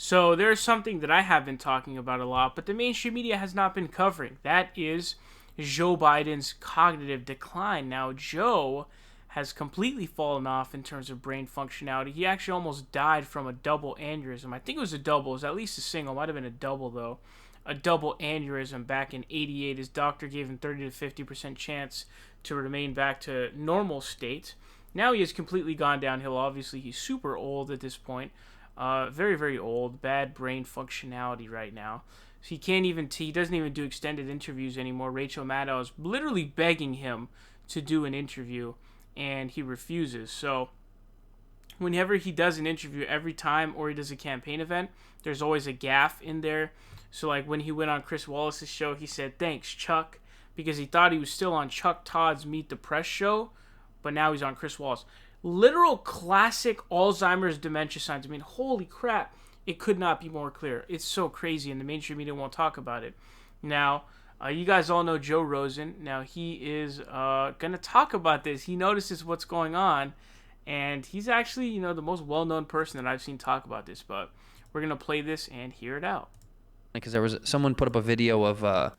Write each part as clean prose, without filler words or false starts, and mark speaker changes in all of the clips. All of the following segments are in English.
Speaker 1: So there's something that I have been talking about a lot, but the mainstream media has not been covering. That is Joe Biden's cognitive decline. Now, Joe has completely fallen off in terms of brain functionality. He actually almost died from a double aneurysm. I think it was a double. It was at least a single. It might have been a double, though. A double aneurysm back in 88. His doctor gave him 30 to 50% chance to remain back to normal state. Now he has completely gone downhill. Obviously, he's super old at this point. Very, very old. Bad brain functionality right now. So he doesn't even do extended interviews anymore. Rachel Maddow is literally begging him to do an interview, and he refuses. So whenever he does an interview, every time, or he does a campaign event, there's always a gaffe in there. So like when he went on Chris Wallace's show, he said, "Thanks, Chuck," because he thought he was still on Chuck Todd's Meet the Press show, but now he's on Chris Wallace. Literal classic Alzheimer's dementia signs. I mean, holy crap. It could not be more clear. It's so crazy, and the mainstream media won't talk about it. Now, you guys all know Joe Rogan. Now, he is going to talk about this. He notices what's going on, and he's actually, the most well-known person that I've seen talk about this. But we're going to play this and hear it out.
Speaker 2: Because someone put up a video of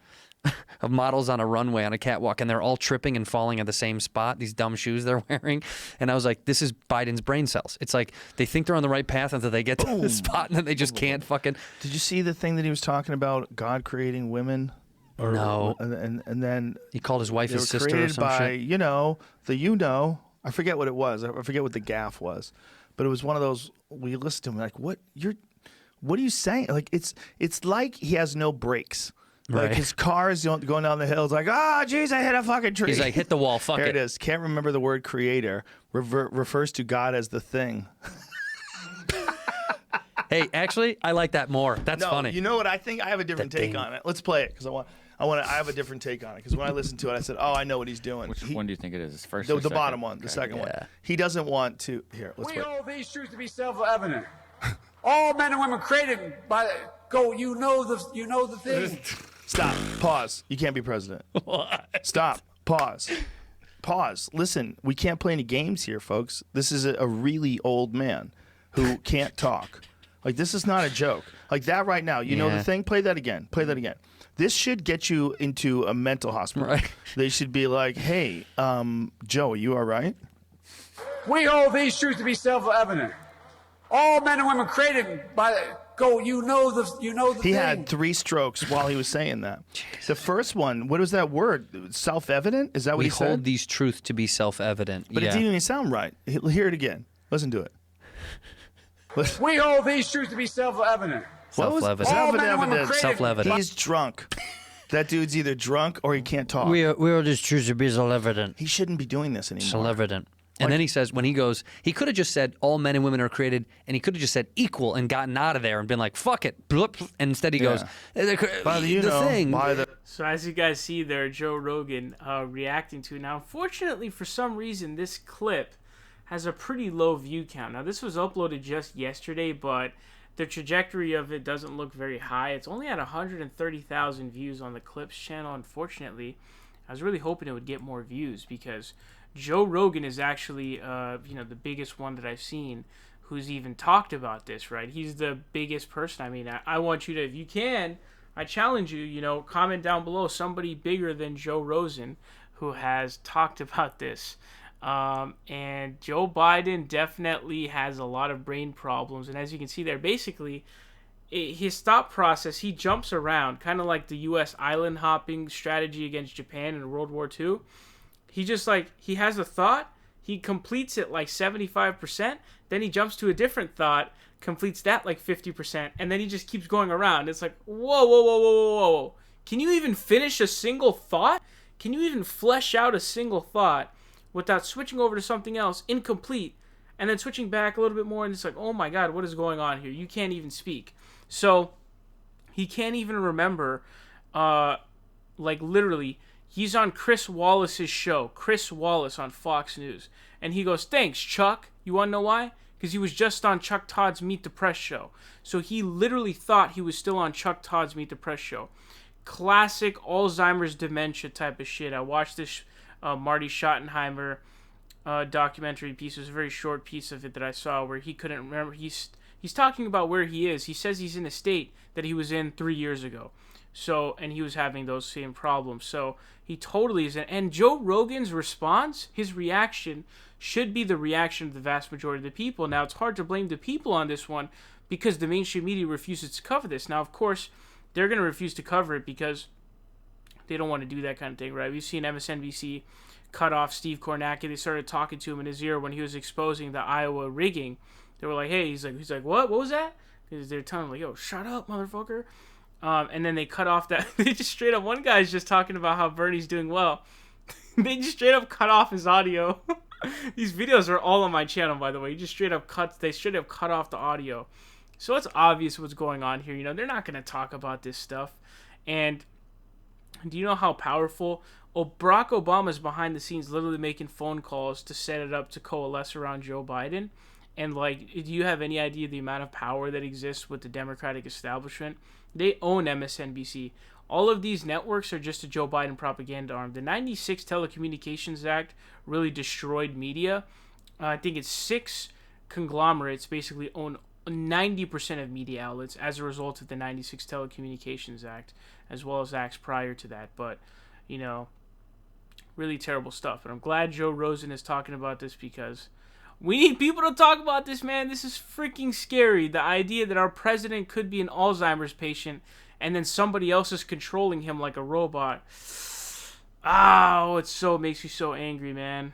Speaker 2: models on a runway on a catwalk, and they're all tripping and falling at the same spot, these dumb shoes they're wearing. And I was like, this is Biden's brain cells. It's like they think they're on the right path until they get to the spot, and then they just can't fucking...
Speaker 3: Did you see the thing that he was talking about, God creating women?
Speaker 2: No.
Speaker 3: And then...
Speaker 2: He called his wife his sister or some shit.
Speaker 3: I forget what it was. I forget what the gaffe was. But it was one of those, we listened to him, like, what are you saying? Like, it's like he has no brakes. Like his car is going down the hill. It's like, geez, I hit a fucking tree.
Speaker 2: He's like, hit the wall, fuck
Speaker 3: There
Speaker 2: it.
Speaker 3: it is. Can't remember the word creator. Refers to God as the thing.
Speaker 2: Hey, actually, I like that more. That's funny.
Speaker 3: You know what I think? I have a different take on it. Let's play it because I have a different take on it because when I listened to it, I said, I know what he's doing.
Speaker 4: Which one do you think it is? His first
Speaker 3: The
Speaker 4: or second?
Speaker 3: bottom one, the second one. He doesn't want to. Here, let's
Speaker 5: We
Speaker 3: play.
Speaker 5: hold these truths to be self-evident. All men and women created by you know the thing.
Speaker 3: Stop. Pause. You can't be president.
Speaker 2: What?
Speaker 3: Stop. Pause. Listen, we can't play any games here, folks. This is a really old man who can't talk. Like, this is not a joke. Like that right now. You know the thing? Play that again. This should get you into a mental hospital.
Speaker 2: Right.
Speaker 3: They should be like, hey, Joe, are you all right?
Speaker 5: We hold these truths to be self-evident. All men and women created by you know the
Speaker 3: He
Speaker 5: thing.
Speaker 3: had 3 strokes while he was saying that.
Speaker 2: Jesus.
Speaker 3: The first one, what was that word? Self-evident? Is that what
Speaker 2: We
Speaker 3: he said?
Speaker 2: hold these truths to be self-evident.
Speaker 3: But it didn't even sound right. Hear it again. Listen to it.
Speaker 5: We hold these truths to be self-evident.
Speaker 2: Self-evident.
Speaker 5: All men and women created
Speaker 2: Self-evident.
Speaker 3: He's drunk. That dude's either drunk or he can't talk.
Speaker 2: We are just choose to be self-evident.
Speaker 3: He shouldn't be doing this anymore.
Speaker 2: Self-evident. And then he says, when he goes, he could have just said all men and women are created, and he could have just said equal and gotten out of there and been like, fuck it. Bloop. And instead he goes,
Speaker 3: By the
Speaker 2: thing.
Speaker 1: So as you guys see there, Joe Rogan reacting to it. Now, unfortunately, for some reason, this clip has a pretty low view count. Now, this was uploaded just yesterday, but the trajectory of it doesn't look very high. It's only at 130,000 views on the Clips channel, unfortunately. I was really hoping it would get more views because Joe Rogan is actually, the biggest one that I've seen who's even talked about this, right? He's the biggest person. I mean, I want you to, if you can, I challenge you, comment down below somebody bigger than Joe Rogan who has talked about this. And Joe Biden definitely has a lot of brain problems. And as you can see there, basically, his thought process, he jumps around, kind of like the U.S. island hopping strategy against Japan in World War II. He just he has a thought, he completes it like 75%, then he jumps to a different thought, completes that like 50%, and then he just keeps going around. It's like, whoa. Can you even finish a single thought? Can you even flesh out a single thought without switching over to something else, incomplete, and then switching back a little bit more, and it's like, oh my God, what is going on here? You can't even speak. So, he can't even remember, literally, he's on Chris Wallace's show, Chris Wallace on Fox News. And he goes, thanks, Chuck. You want to know why? Because he was just on Chuck Todd's Meet the Press show. So he literally thought he was still on Chuck Todd's Meet the Press show. Classic Alzheimer's dementia type of shit. I watched this Marty Schottenheimer documentary piece. It was a very short piece of it that I saw where he couldn't remember. He he's talking about where he is. He says he's in a state that he was in 3 years ago. So, and he was having those same problems. So he totally is. And Joe Rogan's response, his reaction, should be the reaction of the vast majority of the people. Now, it's hard to blame the people on this one because the mainstream media refuses to cover this. Now, of course, they're going to refuse to cover it because they don't want to do that kind of thing, right? We've seen MSNBC cut off Steve Kornacki. They started talking to him in his ear when he was exposing the Iowa rigging. They were like, hey, he's like, what was that? Because they're telling him, like, yo, shut up, motherfucker. And then they cut off that. They just straight up, one guy's just talking about how Bernie's doing well. They just straight up cut off his audio. These videos are all on my channel, by the way. They straight up cut off the audio. So it's obvious what's going on here. You know, they're not going to talk about this stuff. And do you know how powerful? Well, Barack Obama's behind the scenes literally making phone calls to set it up to coalesce around Joe Biden. And, like, do you have any idea the amount of power that exists with the Democratic establishment? They own MSNBC. All of these networks are just a Joe Biden propaganda arm. The 96 Telecommunications Act really destroyed media. I think it's 6 conglomerates basically own 90% of media outlets as a result of the 96 Telecommunications Act, as well as acts prior to that. But, you know, really terrible stuff. And I'm glad Joe Rogan is talking about this because we need people to talk about this, man. This is freaking scary. The idea that our president could be an Alzheimer's patient and then somebody else is controlling him like a robot. Oh, it makes me so angry, man.